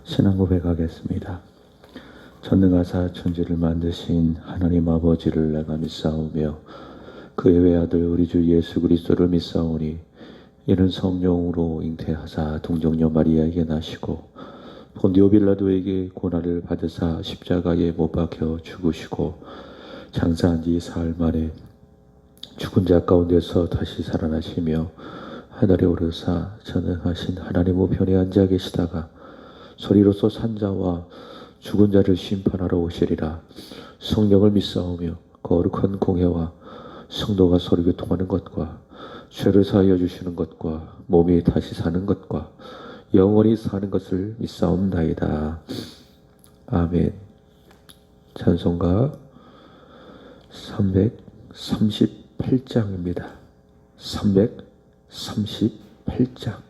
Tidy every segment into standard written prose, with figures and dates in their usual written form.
신앙 고백하겠습니다. 전능하사 천지를 만드신 하나님 아버지를 내가 믿사오며 그의 외아들 우리 주 예수 그리스도를 믿사오니 이는 성령으로 잉태하사 동정녀 마리아에게 나시고 본디오 빌라도에게 고난을 받으사 십자가에 못 박혀 죽으시고 장사한 지 사흘 만에 죽은 자 가운데서 다시 살아나시며 하늘에 오르사 전능하신 하나님 우편에 앉아 계시다가 소리로서 산자와 죽은 자를 심판하러 오시리라. 성령을 믿사오며 거룩한 공회와 성도가 서로 교통하는 것과 죄를 사하여 주시는 것과 몸이 다시 사는 것과 영원히 사는 것을 믿사옵나이다. 아멘. 찬송가 338장입니다. 338장.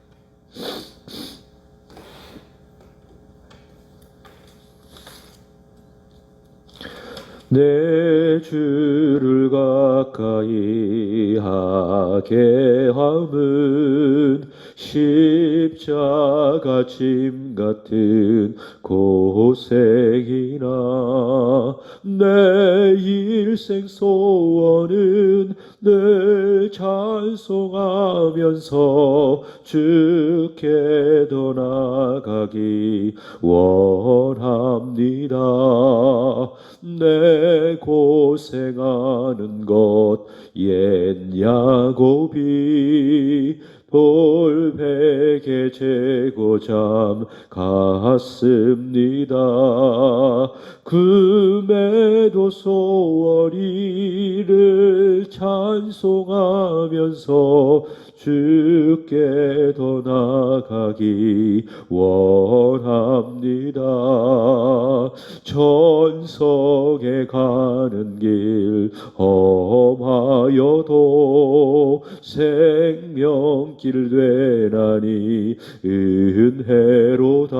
내 주를 가까이 하게 함은 십자가 짐 같은 고생이나 내 일생 소원은 늘 찬송하면서 주께 더 나아가기 원합니다. 내 고생하는 것 옛 야곱이 돌베개 재고 잠 갔습니다. 금에도 소원이를 찬송하면서 주께 더 나아가기 원합니다. 천성에 가는 길 험하여도 생명길 되나니 은혜로다.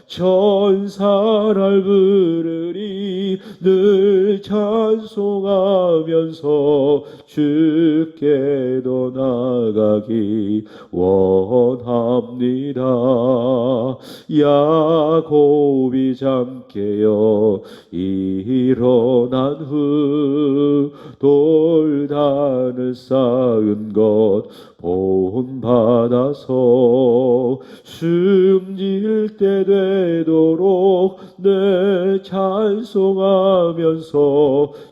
천사를 부르니 늘 찬송하면서 주께 더 나아가기 원합니다. 야곱이 잠 깨어 일어난 후 돌단을 쌓은 것 본받아서 숨질 때 되도록 내 찬송하면서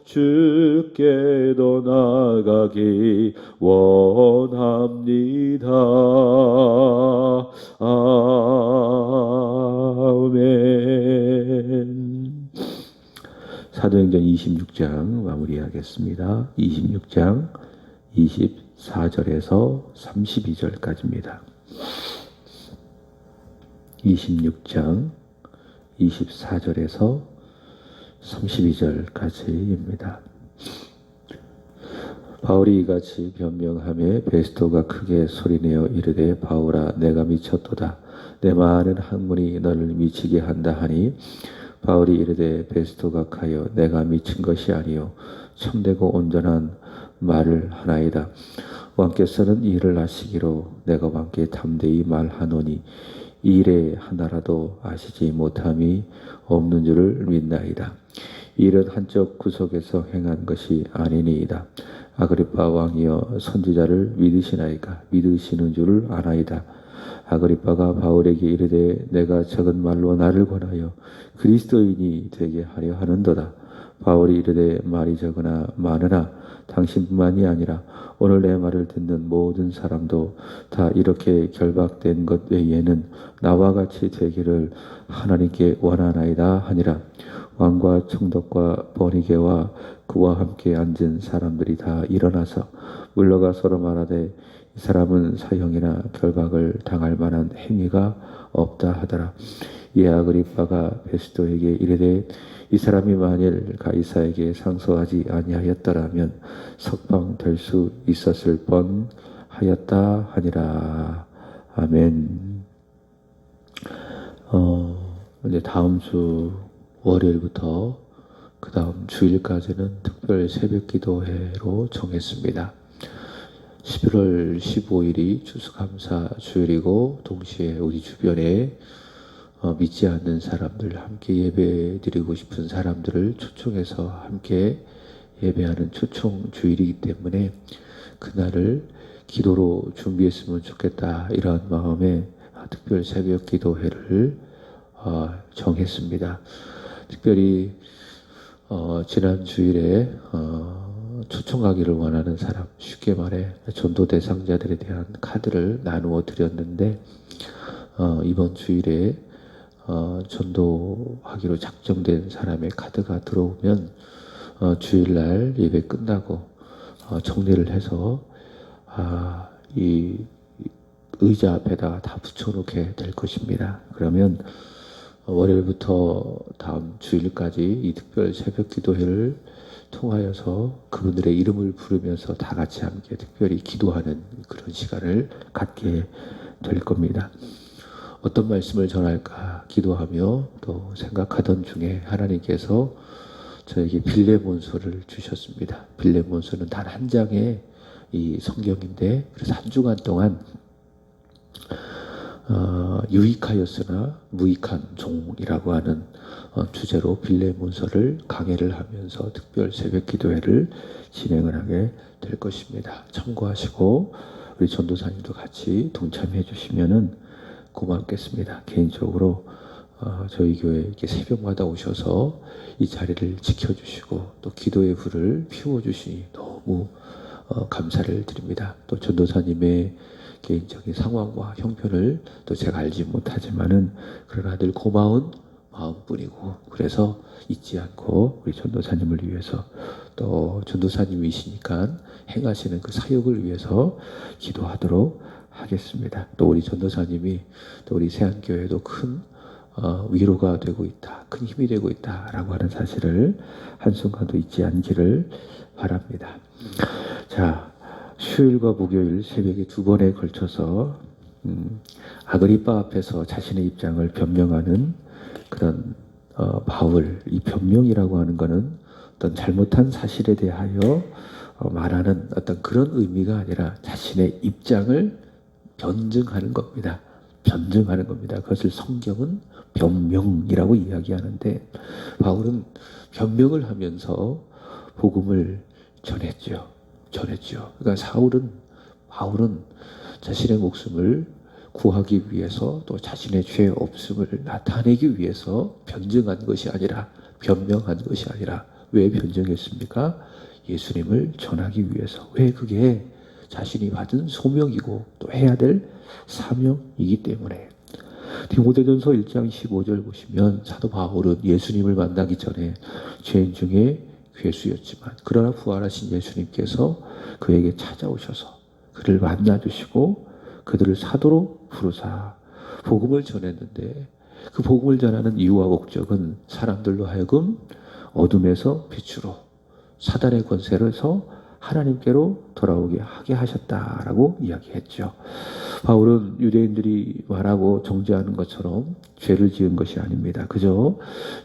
주께 더 나아가기 원합니다. 아멘. 사도행전 26장 마무리하겠습니다. 26장 24절에서 32절까지입니다. 26장 24절에서 32절까지입니다. 바울이 이같이 변명하며 베스토가 크게 소리내어 이르되 바울아 내가 미쳤도다. 내 많은 학문이 너를 미치게 한다 하니 바울이 이르되 베스토가 가여 내가 미친 것이 아니요 참되고 온전한 말을 하나이다. 왕께서는 이 일을 아시기로 내가 왕께 담대히 말하노니 이 일에 하나라도 아시지 못함이 없는 줄을 믿나이다. 이 일은 한쪽 구석에서 행한 것이 아니니이다. 아그리빠 왕이여 선지자를 믿으시나이까? 믿으시는 줄을 아나이다. 아그리빠가 바울에게 이르되 내가 적은 말로 나를 권하여 그리스도인이 되게 하려 하는도다. 바울이 이르되 말이 적으나 많으나 당신뿐만이 아니라 오늘 내 말을 듣는 모든 사람도 다 이렇게 결박된 것 외에는 나와 같이 되기를 하나님께 원하나이다 하니라. 왕과 총독과 버니게와 그와 함께 앉은 사람들이 다 일어나서 물러가 서로 말하되 이 사람은 사형이나 결박을 당할 만한 행위가 없다 하더라. 이에 아그리빠가 베스토에게 이르되 이 사람이 만일 가이사에게 상소하지 아니하였더라면 석방될 수 있었을 뻔하였다 하니라. 아멘. 이제 다음 주 월요일부터 그 다음 주일까지는 특별 새벽 기도회로 정했습니다. 11월 15일이 추수감사 주일이고 동시에 우리 주변에 믿지 않는 사람들, 함께 예배 드리고 싶은 사람들을 초청해서 함께 예배하는 초청 주일이기 때문에 그날을 기도로 준비했으면 좋겠다, 이런 마음에 특별 새벽 기도회를 정했습니다. 특별히 지난 주일에 초청 가기를 원하는 사람, 쉽게 말해 전도 대상자들에 대한 카드를 나누어 드렸는데 이번 주일에 전도하기로 작정된 사람의 카드가 들어오면 주일날 예배 끝나고 정리를 해서 이 의자 앞에다 다 붙여놓게 될 것입니다. 그러면 월요일부터 다음 주일까지 이 특별 새벽 기도회를 통하여서 그분들의 이름을 부르면서 다 같이 함께 특별히 기도하는 그런 시간을 갖게 될 겁니다. 어떤 말씀을 전할까 기도하며 또 생각하던 중에 하나님께서 저에게 빌레몬서를 주셨습니다. 빌레몬서는 단 한 장의 이 성경인데, 그래서 한 주간 동안 유익하였으나 무익한 종이라고 하는 주제로 빌레몬서를 강해를 하면서 특별 새벽 기도회를 진행을 하게 될 것입니다. 참고하시고 우리 전도사님도 같이 동참해 주시면은 고맙겠습니다. 개인적으로 저희 교회 이렇게 새벽마다 오셔서 이 자리를 지켜주시고 또 기도의 불을 피워주시니 너무 감사를 드립니다. 또 전도사님의 개인적인 상황과 형편을 또 제가 알지 못하지만은 그러나 늘 고마운 마음뿐이고, 그래서 잊지 않고 우리 전도사님을 위해서 또 전도사님이시니까 행하시는 그 사역을 위해서 기도하도록 하겠습니다. 또 우리 전도사님이 또 우리 세안교회도 큰 위로가 되고 있다, 큰 힘이 되고 있다라고 하는 사실을 한순간도 잊지 않기를 바랍니다. 자, 수요일과 목요일 새벽에 두 번에 걸쳐서 아그리빠 앞에서 자신의 입장을 변명하는 그런 바울, 이 변명이라고 하는 것은 어떤 잘못한 사실에 대하여 말하는 어떤 그런 의미가 아니라 자신의 입장을 변증하는 겁니다. 변증하는 겁니다. 그것을 성경은 변명이라고 이야기하는데, 바울은 변명을 하면서 복음을 전했죠. 그러니까 바울은 자신의 목숨을 구하기 위해서 또 자신의 죄 없음을 나타내기 위해서 변증한 것이 아니라, 변명한 것이 아니라, 왜 변증했습니까? 예수님을 전하기 위해서. 왜? 그게 자신이 받은 소명이고 또 해야 될 사명이기 때문에. 디모데전서 1장 15절 보시면 사도 바울은 예수님을 만나기 전에 죄인 중에 괴수였지만 그러나 부활하신 예수님께서 그에게 찾아오셔서 그를 만나주시고 그들을 사도로 부르사 복음을 전했는데, 그 복음을 전하는 이유와 목적은 사람들로 하여금 어둠에서 빛으로, 사단의 권세로서 하나님께로 돌아오게 하게 하셨다라고 이야기했죠. 바울은 유대인들이 말하고 정죄하는 것처럼 죄를 지은 것이 아닙니다. 그저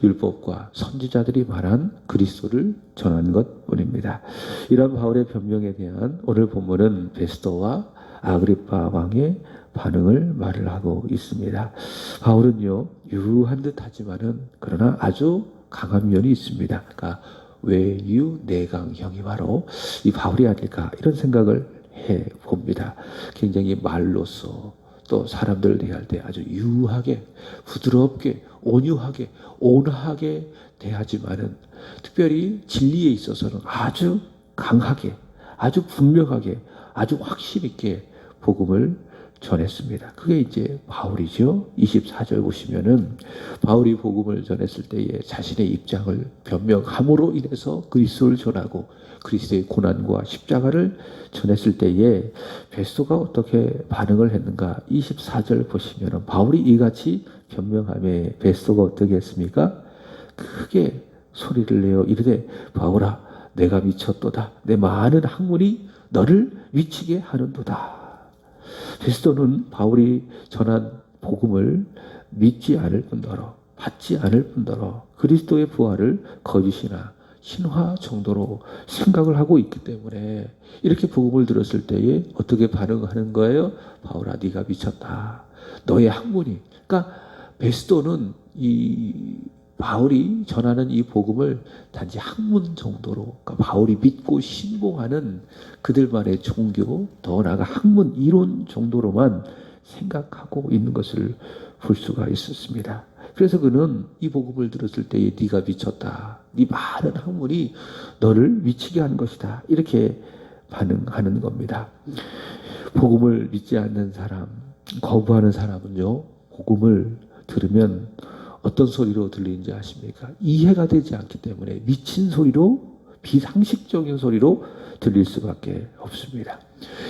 율법과 선지자들이 말한 그리스도를 전한 것뿐입니다. 이런 바울의 변명에 대한 오늘 본문은 베스도와 아그리파 왕의 반응을 말을 하고 있습니다. 바울은요, 유한 듯 하지만은 그러나 아주 강한 면이 있습니다. 그러니까 외유 내강형이 바로 이 바울이 아닐까, 이런 생각을 해 봅니다. 굉장히 말로써 또 사람들을 대할 때 아주 유하게, 부드럽게, 온유하게, 온화하게 대하지만은 특별히 진리에 있어서는 아주 강하게, 아주 분명하게, 아주 확신 있게 복음을 전했습니다. 그게 이제 바울이죠. 24절 보시면은 바울이 복음을 전했을 때에 자신의 입장을 변명함으로 인해서 그리스도를 전하고 그리스도의 고난과 십자가를 전했을 때에 베스도가 어떻게 반응을 했는가? 24절 보시면은 바울이 이같이 변명함에 베스도가 어떻게 했습니까? 크게 소리를 내어 이르되 바울아 내가 미쳤도다. 내 많은 학문이 너를 미치게 하는도다. 베스도는 바울이 전한 복음을 믿지 않을 뿐더러, 받지 않을 뿐더러 그리스도의 부활을 거짓이나 신화 정도로 생각을 하고 있기 때문에 이렇게 복음을 들었을 때에 어떻게 반응하는 거예요? 바울아 네가 미쳤다. 너의 학문이, 그러니까 베스도는 이 바울이 전하는 이 복음을 단지 학문 정도로, 그러니까 바울이 믿고 신봉하는 그들만의 종교, 더 나아가 학문 이론 정도로만 생각하고 있는 것을 볼 수가 있었습니다. 그래서 그는 이 복음을 들었을 때에 네가 미쳤다, 네 많은 학문이 너를 미치게 한 것이다, 이렇게 반응하는 겁니다. 복음을 믿지 않는 사람, 거부하는 사람은요, 복음을 들으면 어떤 소리로 들리는지 아십니까? 이해가 되지 않기 때문에 미친 소리로, 비상식적인 소리로 들릴 수밖에 없습니다.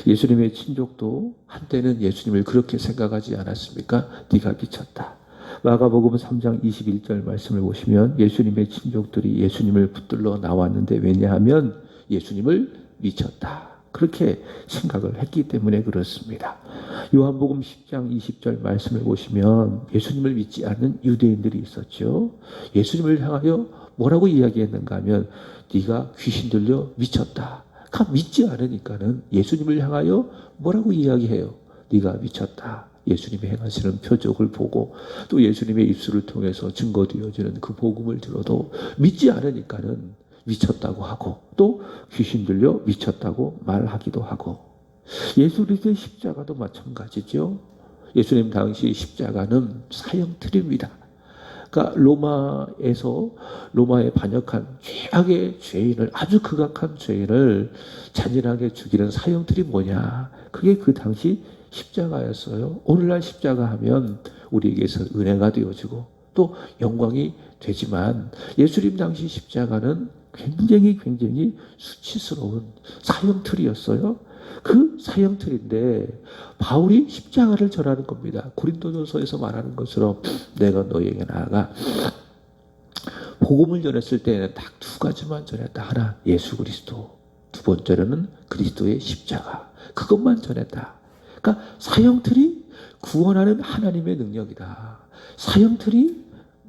예수님의 친족도 한때는 예수님을 그렇게 생각하지 않았습니까? 네가 미쳤다. 마가복음 3장 21절 말씀을 보시면 예수님의 친족들이 예수님을 붙들러 나왔는데, 왜냐하면 예수님을 미쳤다, 그렇게 생각을 했기 때문에 그렇습니다. 요한복음 10장 20절 말씀을 보시면 예수님을 믿지 않는 유대인들이 있었죠. 예수님을 향하여 뭐라고 이야기했는가 하면 네가 귀신 들려 미쳤다. 믿지 않으니까는 예수님을 향하여 뭐라고 이야기해요? 네가 미쳤다. 예수님의 행하시는 표적을 보고 또 예수님의 입술을 통해서 증거되어지는 그 복음을 들어도 믿지 않으니까는 미쳤다고 하고, 또 귀신 들려 미쳤다고 말하기도 하고, 예수 그리스도의 십자가도 마찬가지죠. 예수님 당시 십자가는 사형틀입니다. 그러니까 로마에 반역한 죄악의 죄인을, 아주 극악한 죄인을 잔인하게 죽이는 사형틀이 뭐냐? 그게 그 당시 십자가였어요. 오늘날 십자가 하면 우리에게서 은혜가 되어지고 또 영광이 되지만, 예수님 당시 십자가는 굉장히 수치스러운 사형틀이었어요. 그 사형틀인데 바울이 십자가를 전하는 겁니다. 고린도전서에서 말하는 것처럼 내가 너희에게 나아가 복음을 전했을 때에는 딱 두 가지만 전했다. 하나, 예수 그리스도. 두 번째로는 그리스도의 십자가. 그것만 전했다. 그러니까 사형틀이 구원하는 하나님의 능력이다. 사형틀이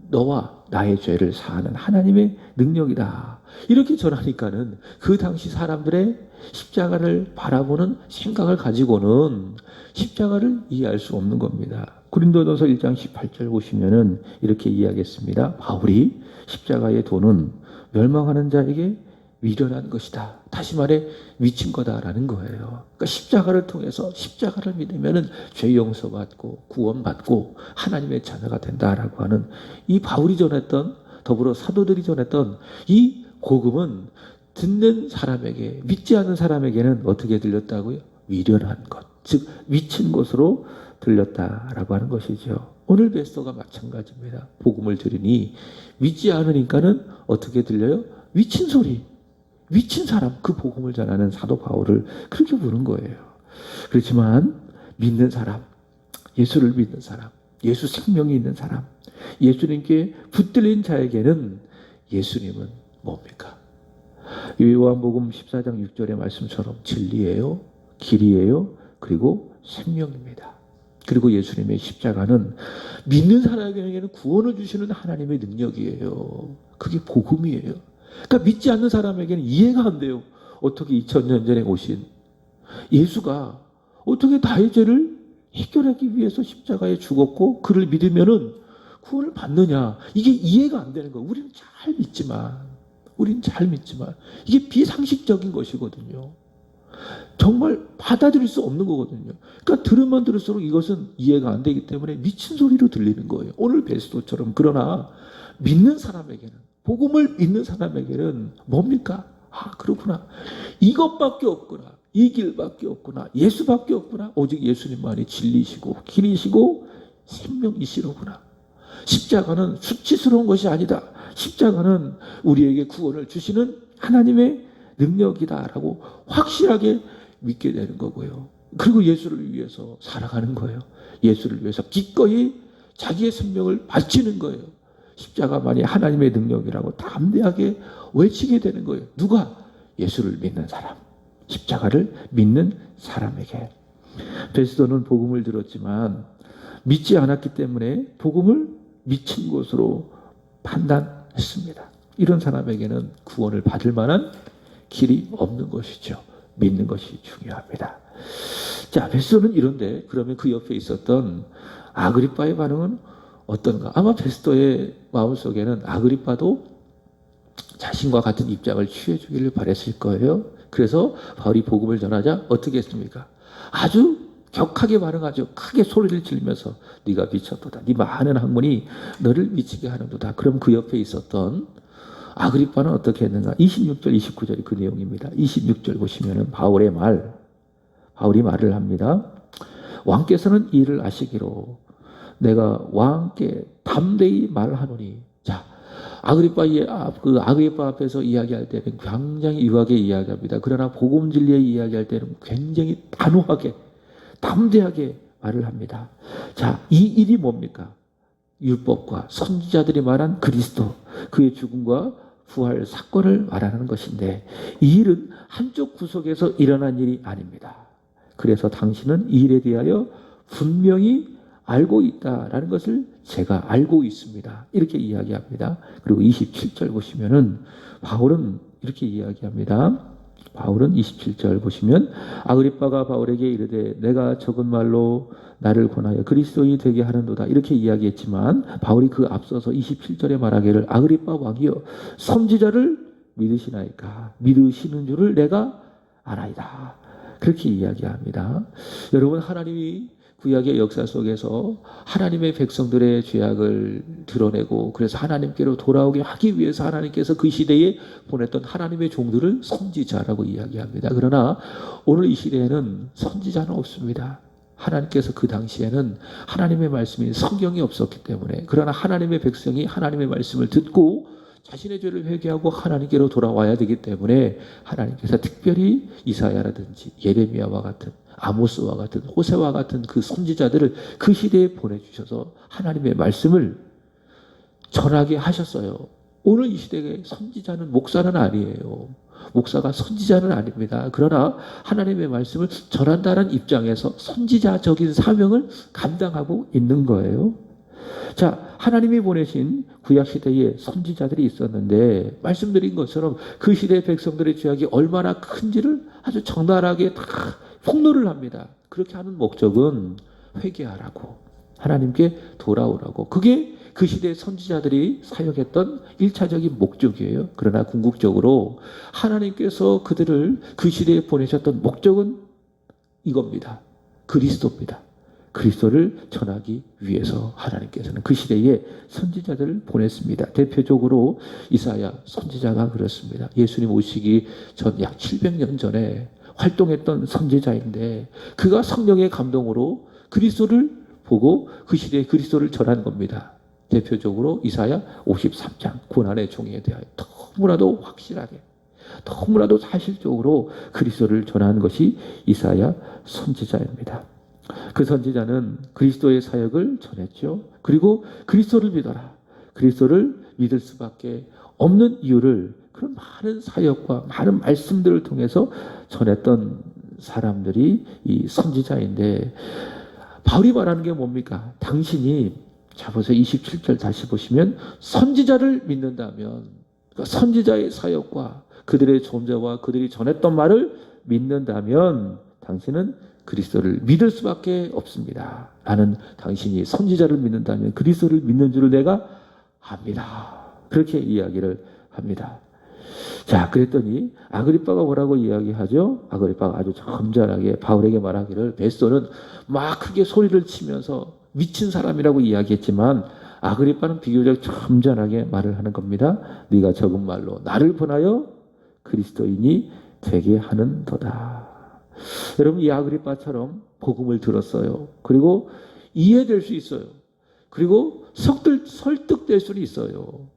너와 나의 죄를 사하는 하나님의 능력이다. 이렇게 전하니까는 그 당시 사람들의 십자가를 바라보는 생각을 가지고는 십자가를 이해할 수 없는 겁니다. 고린도전서 1장 18절 보시면은 이렇게 이야기했습니다. 바울이 십자가의 도는 멸망하는 자에게 미련한 것이다. 다시 말해 미친 거다라는 거예요. 그러니까 십자가를 통해서, 십자가를 믿으면은 죄 용서받고 구원받고 하나님의 자녀가 된다라고 하는 이 바울이 전했던, 더불어 사도들이 전했던 이 복음은 듣는 사람에게, 믿지 않는 사람에게는 어떻게 들렸다고요? 미련한 것, 즉 미친 것으로 들렸다라고 하는 것이죠. 오늘 베스도가 마찬가지입니다. 복음을 들으니 믿지 않으니까는 어떻게 들려요? 미친 소리, 미친 사람, 그 복음을 전하는 사도 바울을 그렇게 부른 거예요. 그렇지만 믿는 사람, 예수를 믿는 사람, 예수 생명이 있는 사람, 예수님께 붙들린 자에게는 예수님은 뭡니까? 요한복음 14장 6절의 말씀처럼 진리예요, 길이에요, 그리고 생명입니다. 그리고 예수님의 십자가는 믿는 사람에게는 구원을 주시는 하나님의 능력이에요. 그게 복음이에요. 그러니까 믿지 않는 사람에게는 이해가 안 돼요. 어떻게 2000년 전에 오신 예수가 어떻게 나의 죄를 해결하기 위해서 십자가에 죽었고 그를 믿으면은 구원을 받느냐, 이게 이해가 안 되는 거예요. 우리는 잘 믿지만 이게 비상식적인 것이거든요. 정말 받아들일 수 없는 거거든요. 그러니까 들으면 들을수록 이것은 이해가 안 되기 때문에 미친 소리로 들리는 거예요. 오늘 베스도처럼. 그러나 믿는 사람에게는, 복음을 믿는 사람에게는 뭡니까? 아, 그렇구나. 이것밖에 없구나. 이 길밖에 없구나. 예수밖에 없구나. 오직 예수님만이 진리시고 길이시고 생명이시로구나. 십자가는 수치스러운 것이 아니다. 십자가는 우리에게 구원을 주시는 하나님의 능력이다라고 확실하게 믿게 되는 거고요. 그리고 예수를 위해서 살아가는 거예요. 예수를 위해서 기꺼이 자기의 생명을 바치는 거예요. 십자가만이 하나님의 능력이라고 담대하게 외치게 되는 거예요. 누가? 예수를 믿는 사람, 십자가를 믿는 사람에게. 베스도는 복음을 들었지만 믿지 않았기 때문에 복음을 미친 것으로 판단했습니다. 이런 사람에게는 구원을 받을 만한 길이 없는 것이죠. 믿는 것이 중요합니다. 자, 베스도는 이런데, 그러면 그 옆에 있었던 아그리빠의 반응은 어떤가? 아마 베스토의 마음속에는 아그리빠도 자신과 같은 입장을 취해주기를 바랬을 거예요. 그래서 바울이 복음을 전하자 어떻게 했습니까? 아주 격하게 반응하죠. 크게 소리를 지르면서 네가 미쳤도다. 네 많은 학문이 너를 미치게 하는도다. 그럼 그 옆에 있었던 아그리빠는 어떻게 했는가? 26절, 29절이 그 내용입니다. 26절 보시면은 바울이 말을 합니다. 왕께서는 이를 아시기로 내가 왕께 담대히 말하노니. 자, 아그리빠 앞에서 이야기할 때는 굉장히 유하게 이야기합니다. 그러나 복음 진리에 이야기할 때는 굉장히 단호하게, 담대하게 말을 합니다. 자, 이 일이 뭡니까? 율법과 선지자들이 말한 그리스도, 그의 죽음과 부활 사건을 말하는 것인데, 이 일은 한쪽 구석에서 일어난 일이 아닙니다. 그래서 당신은 이 일에 대하여 분명히 알고 있다라는 것을 제가 알고 있습니다. 이렇게 이야기합니다. 그리고 27절 보시면은 바울은 이렇게 이야기합니다. 바울은 27절 보시면 아그리빠가 바울에게 이르되 내가 적은 말로 나를 권하여 그리스도인이 되게 하는도다. 이렇게 이야기했지만 바울이 그 앞서서 27절에 말하기를 아그리빠 왕이여 선지자를 믿으시나이까? 믿으시는 줄을 내가 알아이다. 그렇게 이야기합니다. 여러분, 하나님이 구약의 역사 속에서 하나님의 백성들의 죄악을 드러내고 그래서 하나님께로 돌아오게 하기 위해서 하나님께서 그 시대에 보냈던 하나님의 종들을 선지자라고 이야기합니다. 그러나 오늘 이 시대에는 선지자는 없습니다. 하나님께서 그 당시에는 하나님의 말씀이 성경이 없었기 때문에, 그러나 하나님의 백성이 하나님의 말씀을 듣고 자신의 죄를 회개하고 하나님께로 돌아와야 되기 때문에 하나님께서 특별히 이사야라든지 예레미야와 같은, 아모스와 같은, 호세와 같은 그 선지자들을 그 시대에 보내주셔서 하나님의 말씀을 전하게 하셨어요. 오늘 이 시대의 선지자는 목사는 아니에요. 목사가 선지자는 아닙니다. 그러나 하나님의 말씀을 전한다는 입장에서 선지자적인 사명을 감당하고 있는 거예요. 자, 하나님이 보내신 구약시대에 선지자들이 있었는데 말씀드린 것처럼 그 시대의 백성들의 죄악이 얼마나 큰지를 아주 적나라하게 다 폭로를 합니다. 그렇게 하는 목적은 회개하라고, 하나님께 돌아오라고. 그게 그 시대의 선지자들이 사역했던 1차적인 목적이에요. 그러나 궁극적으로 하나님께서 그들을 그 시대에 보내셨던 목적은 이겁니다. 그리스도입니다. 그리스도를 전하기 위해서 하나님께서는 그 시대에 선지자들을 보냈습니다. 대표적으로 이사야 선지자가 그렇습니다. 예수님 오시기 전 약 700년 전에 활동했던 선지자인데 그가 성령의 감동으로 그리스도를 보고 그 시대에 그리스도를 전한 겁니다. 대표적으로 이사야 53장 고난의 종에 대하여 너무나도 확실하게, 너무나도 사실적으로 그리스도를 전한 것이 이사야 선지자입니다. 그 선지자는 그리스도의 사역을 전했죠. 그리고 그리스도를 믿어라. 그리스도를 믿을 수밖에 없는 이유를 그런 많은 사역과 많은 말씀들을 통해서 전했던 사람들이 이 선지자인데, 바울이 말하는 게 뭡니까? 당신이, 자 보세요. 27절 다시 보시면 선지자를 믿는다면, 그러니까 선지자의 사역과 그들의 존재와 그들이 전했던 말을 믿는다면 당신은 그리스도를 믿을 수밖에 없습니다. 나는 당신이 선지자를 믿는다면 그리스도를 믿는 줄을 내가 압니다. 그렇게 이야기를 합니다. 자, 그랬더니 아그리빠가 뭐라고 이야기하죠? 아그리빠가 아주 점잖하게 바울에게 말하기를, 베스토는 막 크게 소리를 치면서 미친 사람이라고 이야기했지만 아그리빠는 비교적 점잖하게 말을 하는 겁니다. 네가 적은 말로 나를 권하여 그리스도인이 되게 하는도다. 여러분, 이 아그리빠처럼 복음을 들었어요. 그리고 이해될 수 있어요. 그리고 설득될 수는 있어요.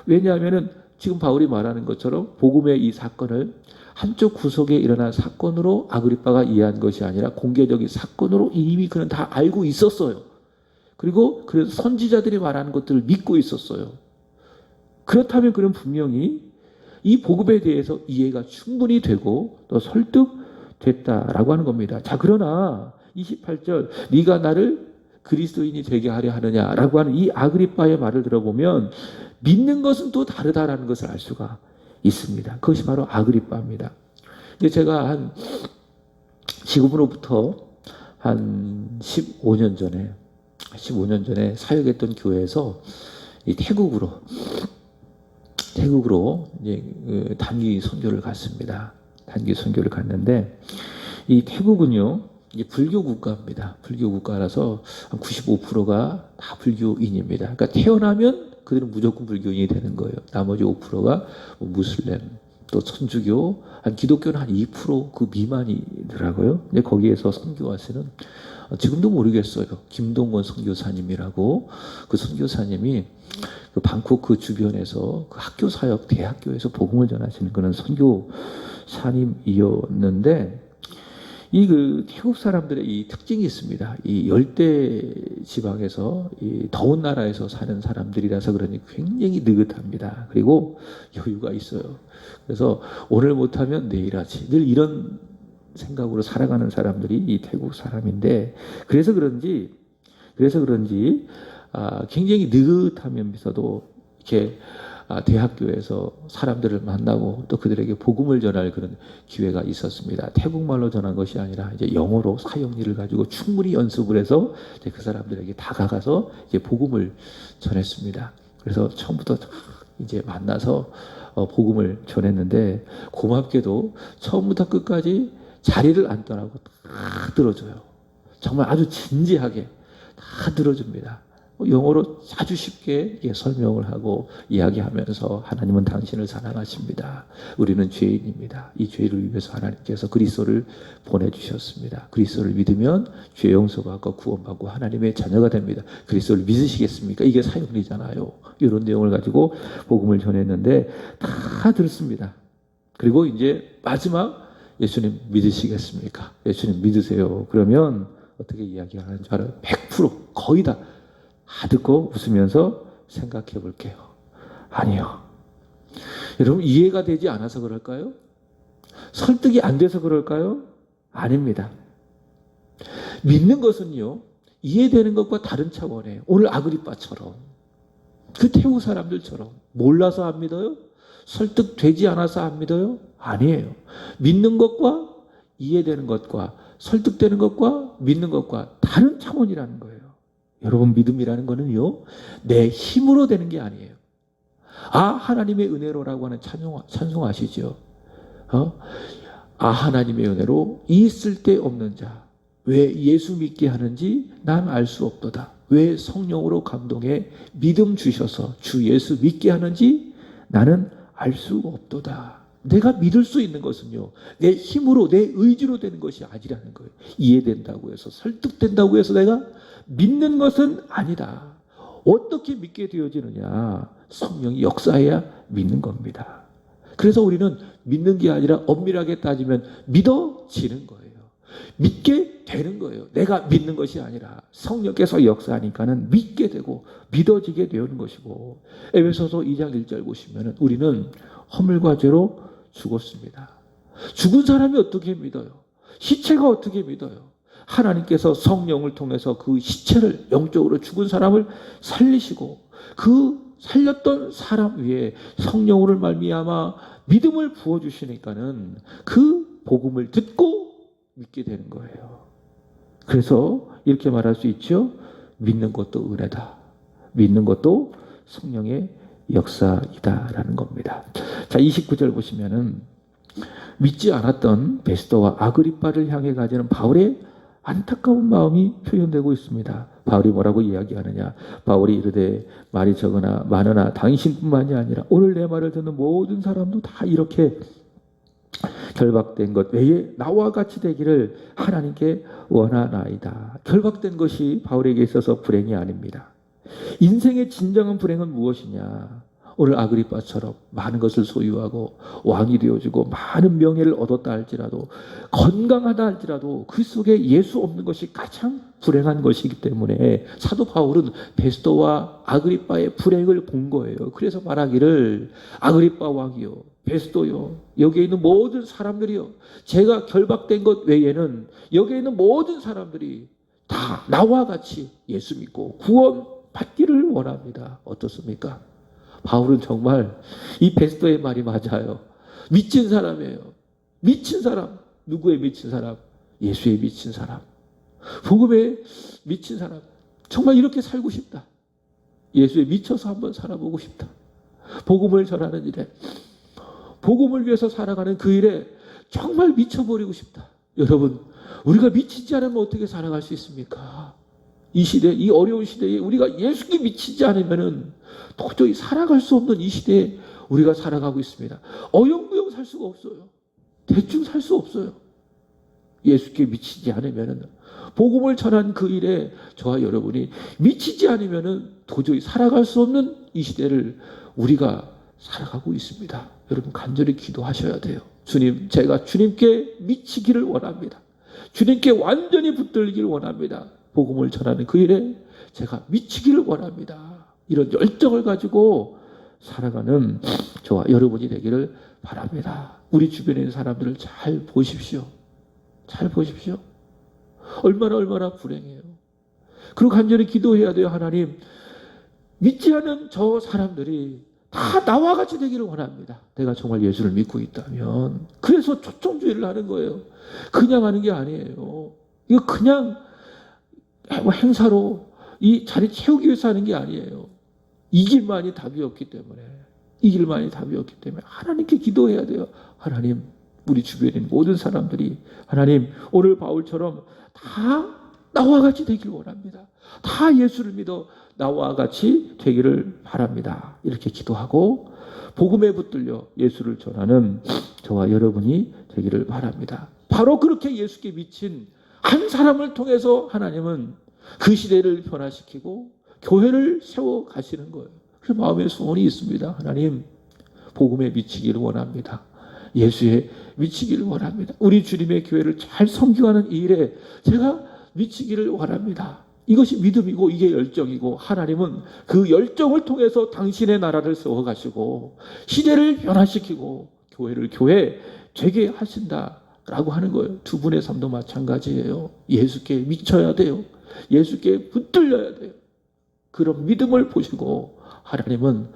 왜냐하면 지금 바울이 말하는 것처럼 복음의 이 사건을 한쪽 구석에 일어난 사건으로 아그리빠가 이해한 것이 아니라 공개적인 사건으로 이미 그는 다 알고 있었어요. 그리고 그래서 선지자들이 말하는 것들을 믿고 있었어요. 그렇다면 그는 분명히 이 복음에 대해서 이해가 충분히 되고 또 설득됐다라고 하는 겁니다. 자, 그러나 28절 네가 나를 그리스도인이 되게 하려 하느냐라고 하는 이 아그리빠의 말을 들어보면 믿는 것은 또 다르다라는 것을 알 수가 있습니다. 그것이 바로 아그리빠입니다. 근데 제가 지금으로부터 한 15년 전에 15년 전에 사역했던 교회에서 이 태국으로 이제 단기 선교를 갔습니다. 단기 선교를 갔는데 이 태국은요, 이게 불교 국가입니다. 불교 국가라서 한 95%가 다 불교인입니다. 그러니까 태어나면 그들은 무조건 불교인이 되는 거예요. 나머지 5%가 뭐 무슬림, 또 천주교, 한 기독교는 한 2%그 미만이더라고요. 근데 거기에서 선교하시는 지금도 모르겠어요. 김동원 선교사님이라고 그 선교사님이 그 방콕 그 주변에서 그 학교 사역 대학교에서 복음을 전하시는 그런 선교사님이었는데 이 그 태국 사람들의 이 특징이 있습니다. 이 열대 지방에서 이 더운 나라에서 사는 사람들이라서 그러니 굉장히 느긋합니다. 그리고 여유가 있어요. 그래서 오늘 못하면 내일 하지. 늘 이런 생각으로 살아가는 사람들이 이 태국 사람인데 그래서 그런지 굉장히 느긋하면서도 이렇게 대학교에서 사람들을 만나고 또 그들에게 복음을 전할 그런 기회가 있었습니다. 태국말로 전한 것이 아니라 이제 영어로 사용리를 가지고 충분히 연습을 해서 이제 그 사람들에게 다가가서 이제 복음을 전했습니다. 그래서 처음부터 이제 만나서 복음을 전했는데 고맙게도 처음부터 끝까지 자리를 안 떠나고 다 들어줘요. 정말 아주 진지하게 다 들어줍니다. 영어로 아주 쉽게 설명을 하고 이야기하면서 하나님은 당신을 사랑하십니다. 우리는 죄인입니다. 이 죄를 위해서 하나님께서 그리스도를 보내주셨습니다. 그리스도를 믿으면 죄 용서받고 구원받고 하나님의 자녀가 됩니다. 그리스도를 믿으시겠습니까? 이게 사역이잖아요. 이런 내용을 가지고 복음을 전했는데 다 들었습니다. 그리고 이제 마지막 예수님 믿으시겠습니까? 예수님 믿으세요. 그러면 어떻게 이야기하는 줄 알아요? 100% 거의 다 듣고 웃으면서 생각해 볼게요. 아니요. 여러분 이해가 되지 않아서 그럴까요? 설득이 안 돼서 그럴까요? 아닙니다. 믿는 것은요, 이해되는 것과 다른 차원이에요. 오늘 아그리빠처럼 그 태국 사람들처럼 몰라서 안 믿어요? 설득되지 않아서 안 믿어요? 아니에요. 믿는 것과 이해되는 것과 설득되는 것과 믿는 것과 다른 차원이라는 거예요. 여러분 믿음이라는 거는요, 내 힘으로 되는 게 아니에요. 하나님의 은혜로라고 하는 찬송하시죠. 하나님의 은혜로 이 쓸데없는 자 왜 예수 믿게 하는지 난 알 수 없도다. 왜 성령으로 감동해 믿음 주셔서 주 예수 믿게 하는지 나는 알 수 없도다. 내가 믿을 수 있는 것은요, 내 힘으로 내 의지로 되는 것이 아니라는 거예요. 이해된다고 해서 설득된다고 해서 내가 믿는 것은 아니다. 어떻게 믿게 되어지느냐? 성령이 역사해야 믿는 겁니다. 그래서 우리는 믿는 게 아니라 엄밀하게 따지면 믿어지는 거예요. 믿게 되는 거예요. 내가 믿는 것이 아니라 성령께서 역사하니까는 믿게 되고 믿어지게 되는 것이고, 에베소서 2장 1절 보시면 우리는 허물과 죄로 죽었습니다. 죽은 사람이 어떻게 믿어요? 시체가 어떻게 믿어요? 하나님께서 성령을 통해서 그 시체를 영적으로 죽은 사람을 살리시고 그 살렸던 사람 위에 성령으로 말미암아 믿음을 부어주시니까는 그 복음을 듣고 믿게 되는 거예요. 그래서 이렇게 말할 수 있죠. 믿는 것도 은혜다. 믿는 것도 성령의 역사이다라는 겁니다. 자, 29절 보시면은 믿지 않았던 베스도와 아그리빠를 향해 가지는 바울의 안타까운 마음이 표현되고 있습니다. 바울이 뭐라고 이야기하느냐? 바울이 이르되 말이 적으나 많으나 당신뿐만이 아니라 오늘 내 말을 듣는 모든 사람도 다 이렇게 결박된 것 외에 나와 같이 되기를 하나님께 원하나이다. 결박된 것이 바울에게 있어서 불행이 아닙니다. 인생의 진정한 불행은 무엇이냐? 오늘 아그리빠처럼 많은 것을 소유하고 왕이 되어지고 많은 명예를 얻었다 할지라도, 건강하다 할지라도 그 속에 예수 없는 것이 가장 불행한 것이기 때문에 사도 바울은 베스도와 아그리빠의 불행을 본 거예요. 그래서 말하기를 아그리빠 왕이요, 베스도요, 여기에 있는 모든 사람들이요, 제가 결박된 것 외에는 여기에 있는 모든 사람들이 다 나와 같이 예수 믿고 구원 받기를 원합니다. 어떻습니까? 바울은 정말 이 베스도의 말이 맞아요. 미친 사람이에요. 미친 사람. 누구의 미친 사람? 예수의 미친 사람. 복음에 미친 사람. 정말 이렇게 살고 싶다. 예수에 미쳐서 한번 살아보고 싶다. 복음을 전하는 일에, 복음을 위해서 살아가는 그 일에 정말 미쳐버리고 싶다. 여러분, 우리가 미치지 않으면 어떻게 살아갈 수 있습니까? 이 시대, 이 어려운 시대에 우리가 예수께 미치지 않으면 도저히 살아갈 수 없는 이 시대에 우리가 살아가고 있습니다. 어영부영 살 수가 없어요. 대충 살 수 없어요. 예수께 미치지 않으면, 복음을 전한 그 일에 저와 여러분이 미치지 않으면 도저히 살아갈 수 없는 이 시대를 우리가 살아가고 있습니다. 여러분, 간절히 기도하셔야 돼요. 주님, 제가 주님께 미치기를 원합니다. 주님께 완전히 붙들기를 원합니다. 복음을 전하는 그 일에 제가 미치기를 원합니다. 이런 열정을 가지고 살아가는 저와 여러분이 되기를 바랍니다. 우리 주변에 있는 사람들을 잘 보십시오. 잘 보십시오. 얼마나 불행해요. 그리고 간절히 기도해야 돼요. 하나님, 믿지 않은 저 사람들이 다 나와 같이 되기를 원합니다. 내가 정말 예수를 믿고 있다면. 그래서 초청주의를 하는 거예요. 그냥 하는 게 아니에요. 이거 그냥 행사로 이 자리 채우기 위해서 하는 게 아니에요. 이 길만이 답이 없기 때문에, 이 길만이 답이 없기 때문에 하나님께 기도해야 돼요. 하나님, 우리 주변에 있는 모든 사람들이 하나님, 오늘 바울처럼 다 나와 같이 되길 원합니다. 다 예수를 믿어 나와 같이 되기를 바랍니다. 이렇게 기도하고 복음에 붙들려 예수를 전하는 저와 여러분이 되기를 바랍니다. 바로 그렇게 예수께 미친 한 사람을 통해서 하나님은 그 시대를 변화시키고 교회를 세워 가시는 거예요. 그래서 마음에 소원이 있습니다. 하나님, 복음에 미치기를 원합니다. 예수에 미치기를 원합니다. 우리 주님의 교회를 잘 섬기하는 이 일에 제가 미치기를 원합니다. 이것이 믿음이고 이게 열정이고, 하나님은 그 열정을 통해서 당신의 나라를 세워가시고 시대를 변화시키고 교회를 교회 되게 하신다라고 하는 거예요. 두 분의 삶도 마찬가지예요. 예수께 미쳐야 돼요. 예수께 붙들려야 돼요. 그런 믿음을 보시고 하나님은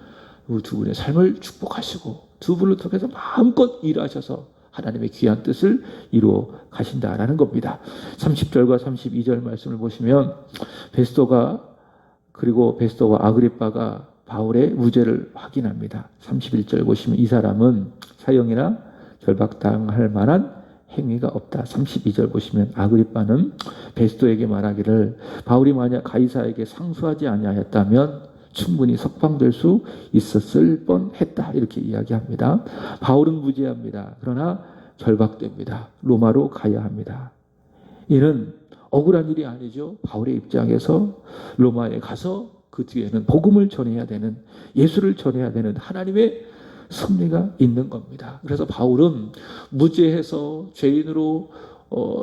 두 분의 삶을 축복하시고 두 분을 통해서 마음껏 일하셔서 하나님의 귀한 뜻을 이루어 가신다라는 겁니다. 30절과 32절 말씀을 보시면 베스토와 아그리빠가 바울의 무죄를 확인합니다. 31절 보시면 이 사람은 사형이나 결박당할 만한 행위가 없다. 32절 보시면 아그리빠는 베스토에게 말하기를 바울이 만약 가이사에게 상수하지 아니하였다면 충분히 석방될 수 있었을 뻔했다. 이렇게 이야기합니다. 바울은 무죄합니다. 그러나 결박됩니다. 로마로 가야 합니다. 이는 억울한 일이 아니죠. 바울의 입장에서 로마에 가서 그 뒤에는 복음을 전해야 되는, 예수를 전해야 되는 하나님의 섭리가 있는 겁니다. 그래서 바울은 무죄해서 죄인으로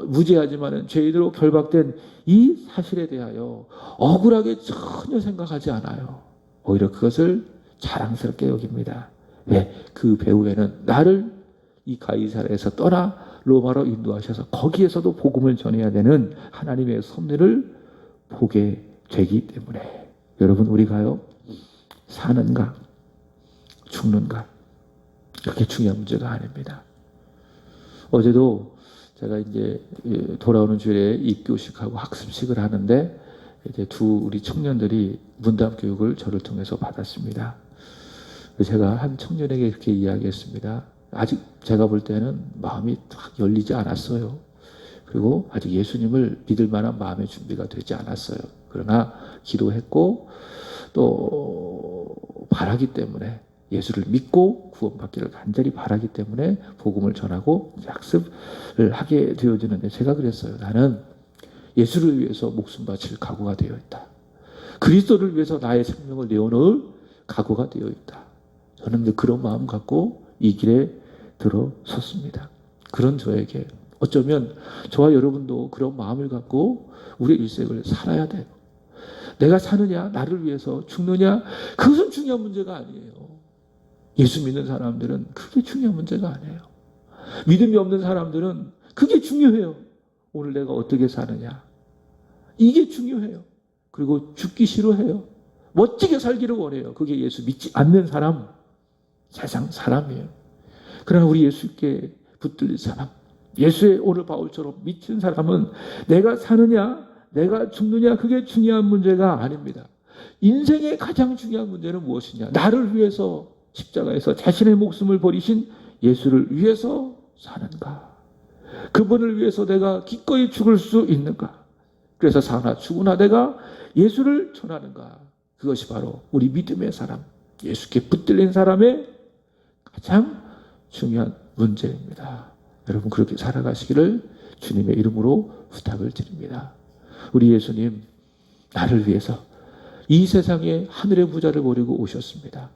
무죄하지만 죄인으로 결박된 이 사실에 대하여 억울하게 전혀 생각하지 않아요. 오히려 그것을 자랑스럽게 여깁니다. 왜? 그 배후에는 나를 이 가이사랴에서 떠나 로마로 인도하셔서 거기에서도 복음을 전해야 되는 하나님의 섭리를 보게 되기 때문에, 여러분, 우리가요, 사는가 죽는가 그렇게 중요한 문제가 아닙니다. 어제도 제가 이제 돌아오는 주일에 입교식하고 학습식을 하는데 이제 우리 청년들이 문답 교육을 저를 통해서 받았습니다. 제가 한 청년에게 이렇게 이야기했습니다. 아직 제가 볼 때는 마음이 딱 열리지 않았어요. 그리고 아직 예수님을 믿을 만한 마음의 준비가 되지 않았어요. 그러나 기도했고 또 바라기 때문에, 예수를 믿고 구원받기를 간절히 바라기 때문에 복음을 전하고 학습을 하게 되어지는데, 제가 그랬어요. 나는 예수를 위해서 목숨 바칠 각오가 되어 있다. 그리스도를 위해서 나의 생명을 내어놓을 각오가 되어 있다. 저는 그런 마음 갖고 이 길에 들어섰습니다. 그런 저에게 어쩌면 저와 여러분도 그런 마음을 갖고 우리의 일생을 살아야 돼요. 내가 사느냐, 나를 위해서 죽느냐, 그것은 중요한 문제가 아니에요. 예수 믿는 사람들은 그게 중요한 문제가 아니에요. 믿음이 없는 사람들은 그게 중요해요. 오늘 내가 어떻게 사느냐, 이게 중요해요. 그리고 죽기 싫어해요. 멋지게 살기를 원해요. 그게 예수 믿지 않는 사람, 세상 사람이에요. 그러나 우리 예수께 붙들린 사람, 예수의 오늘 바울처럼 미친 사람은 내가 사느냐, 내가 죽느냐, 그게 중요한 문제가 아닙니다. 인생의 가장 중요한 문제는 무엇이냐? 나를 위해서 십자가에서 자신의 목숨을 버리신 예수를 위해서 사는가? 그분을 위해서 내가 기꺼이 죽을 수 있는가? 그래서 사나 죽으나 내가 예수를 전하는가? 그것이 바로 우리 믿음의 사람, 예수께 붙들린 사람의 가장 중요한 문제입니다. 여러분, 그렇게 살아가시기를 주님의 이름으로 부탁을 드립니다. 우리 예수님, 나를 위해서 이 세상에 하늘의 부자를 버리고 오셨습니다.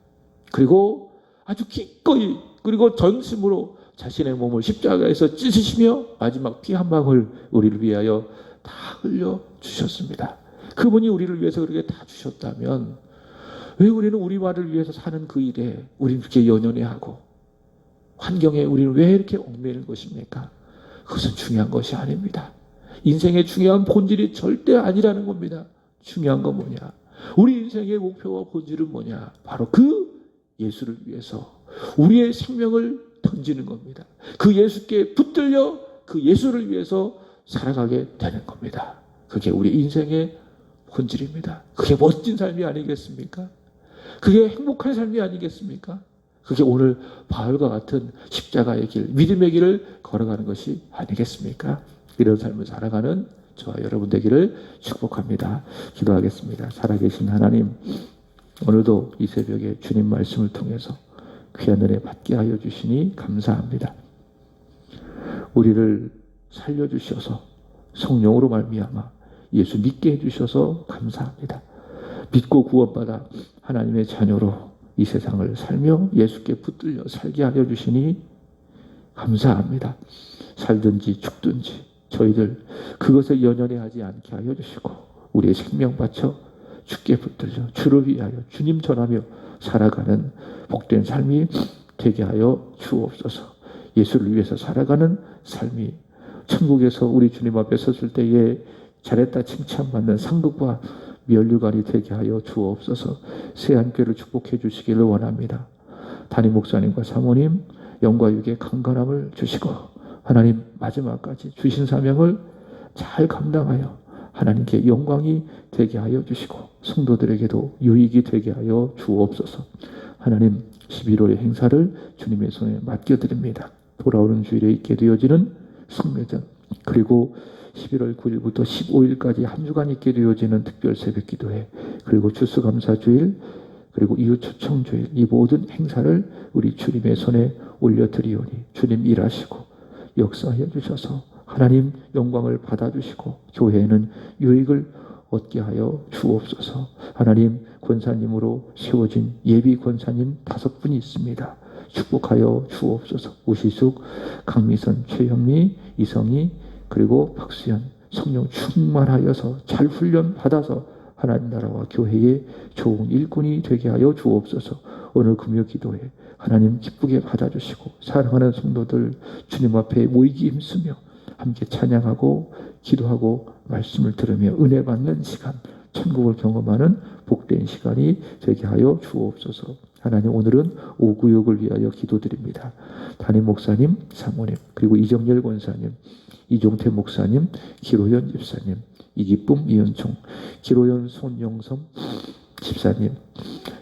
그리고 아주 기꺼이, 그리고 전심으로 자신의 몸을 십자가에서 찢으시며 마지막 피 한 방울 우리를 위하여 다 흘려 주셨습니다. 그분이 우리를 위해서 그렇게 다 주셨다면 왜 우리는 우리만을 위해서 사는 그 일에 우리는 그렇게 연연해하고 환경에 우리는 왜 이렇게 얽매이는 것입니까? 그것은 중요한 것이 아닙니다. 인생의 중요한 본질이 절대 아니라는 겁니다. 중요한 건 뭐냐? 우리 인생의 목표와 본질은 뭐냐? 바로 그 예수를 위해서 우리의 생명을 던지는 겁니다. 그 예수께 붙들려 그 예수를 위해서 살아가게 되는 겁니다. 그게 우리 인생의 본질입니다. 그게 멋진 삶이 아니겠습니까? 그게 행복한 삶이 아니겠습니까? 그게 오늘 바울과 같은 십자가의 길, 믿음의 길을 걸어가는 것이 아니겠습니까? 이런 삶을 살아가는 저와 여러분 되기를 축복합니다. 기도하겠습니다. 살아계신 하나님, 오늘도 이 새벽에 주님 말씀을 통해서 귀한 은혜 받게 하여 주시니 감사합니다. 우리를 살려주셔서 성령으로 말미암아 예수 믿게 해주셔서 감사합니다. 믿고 구원받아 하나님의 자녀로 이 세상을 살며 예수께 붙들려 살게 하여 주시니 감사합니다. 살든지 죽든지 저희들 그것에 연연해하지 않게 하여 주시고 우리의 생명 바쳐 주께 붙들려 주를 위하여 주님 전하며 살아가는 복된 삶이 되게 하여 주옵소서. 예수를 위해서 살아가는 삶이 천국에서 우리 주님 앞에 섰을 때에 잘했다 칭찬받는 상급과 면류관이 되게 하여 주옵소서. 새한교회를 축복해 주시기를 원합니다. 담임 목사님과 사모님 영과 육의 강건함을 주시고 하나님 마지막까지 주신 사명을 잘 감당하여 하나님께 영광이 되게 하여 주시고 성도들에게도 유익이 되게 하여 주옵소서. 하나님 11월의 행사를 주님의 손에 맡겨드립니다. 돌아오는 주일에 있게 되어지는 성례전, 그리고 11월 9일부터 15일까지 한 주간 있게 되어지는 특별 새벽 기도회, 그리고 추수감사주일, 그리고 이웃 초청주일, 이 모든 행사를 우리 주님의 손에 올려드리오니 주님 일하시고 역사하여 주셔서 하나님 영광을 받아주시고 교회에는 유익을 얻게 하여 주옵소서. 하나님 권사님으로 세워진 예비 권사님 5분이 있습니다. 축복하여 주옵소서. 우시숙, 강미선, 최영미, 이성희, 그리고 박수현, 성령 충만하여서 잘 훈련 받아서 하나님 나라와 교회의 좋은 일꾼이 되게 하여 주옵소서. 오늘 금요 기도에 하나님 기쁘게 받아주시고 사랑하는 성도들 주님 앞에 모이기 힘쓰며 함께 찬양하고 기도하고 말씀을 들으며 은혜 받는 시간, 천국을 경험하는 복된 시간이 되게 하여 주옵소서. 하나님 오늘은 오구육을 위하여 기도드립니다. 담임 목사님, 사모님, 그리고 이정열 권사님, 이종태 목사님, 기로연 집사님, 이기쁨, 이은총, 기로연 손영섬 집사님,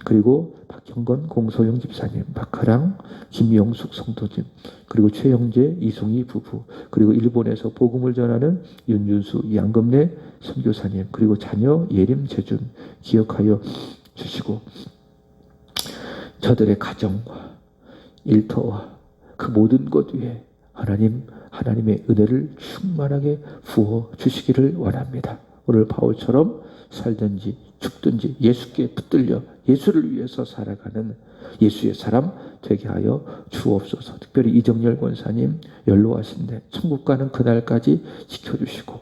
그리고 박형건, 공소영 집사님, 박하랑, 김영숙 성도님, 그리고 최영재, 이송희 부부, 그리고 일본에서 복음을 전하는 윤준수, 양금래 선교사님, 그리고 자녀 예림, 재준 기억하여 주시고 저들의 가정과 일터와 그 모든 것 위에 하나님의 은혜를 충만하게 부어 주시기를 원합니다. 오늘 바울처럼 살든지 죽든지 예수께 붙들려 예수를 위해서 살아가는 예수의 사람 되게 하여 주옵소서. 특별히 이정열 권사님 연로하신데 천국 가는 그날까지 지켜주시고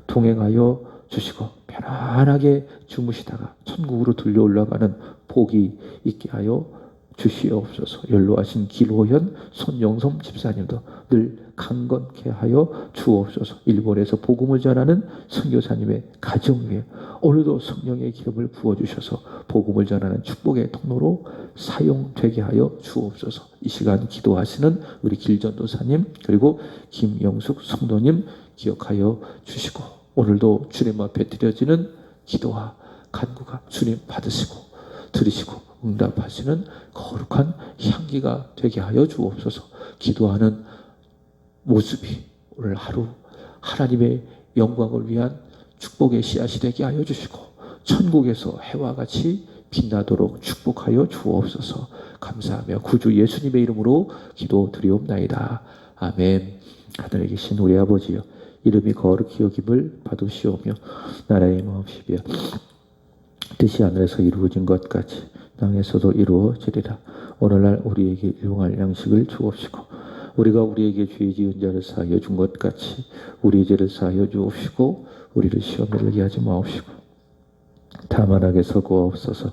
동행하여 주시고 편안하게 주무시다가 천국으로 들려 올라가는 복이 있게 하여 주시옵소서. 연로하신 길호현, 손영섬 집사님도 늘 강건케 하여 주옵소서. 일본에서 복음을 전하는 선교사님의 가정 위에 오늘도 성령의 기름을 부어주셔서 복음을 전하는 축복의 통로로 사용되게 하여 주옵소서. 이 시간 기도하시는 우리 길전도사님, 그리고 김영숙 성도님 기억하여 주시고 오늘도 주님 앞에 드려지는 기도와 간구가 주님 받으시고 들으시고 응답하시는 거룩한 향기가 되게 하여 주옵소서. 기도하는 모습이 오늘 하루 하나님의 영광을 위한 축복의 씨앗이 되게 하여 주시고 천국에서 해와 같이 빛나도록 축복하여 주옵소서. 감사하며 구주 예수님의 이름으로 기도드리옵나이다. 아멘. 하늘에 계신 우리 아버지여, 이름이 거룩히 여김을 받으시오며 나라의 마옵시며 뜻이 하늘에서 이루어진 것 같이 땅에서도 이루어지리라. 오늘날 우리에게 일용할 양식을 주옵시고 우리가 우리에게 죄 지은 자를 사하여 준 것 같이 우리의 죄를 사하여 주옵시고 우리를 시험에 들게 하지 마옵시고 다만 악에서 구하옵소서.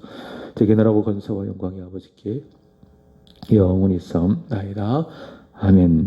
되게 나라고 권세와 영광이 아버지께 영원히 싸움나이다. 아멘.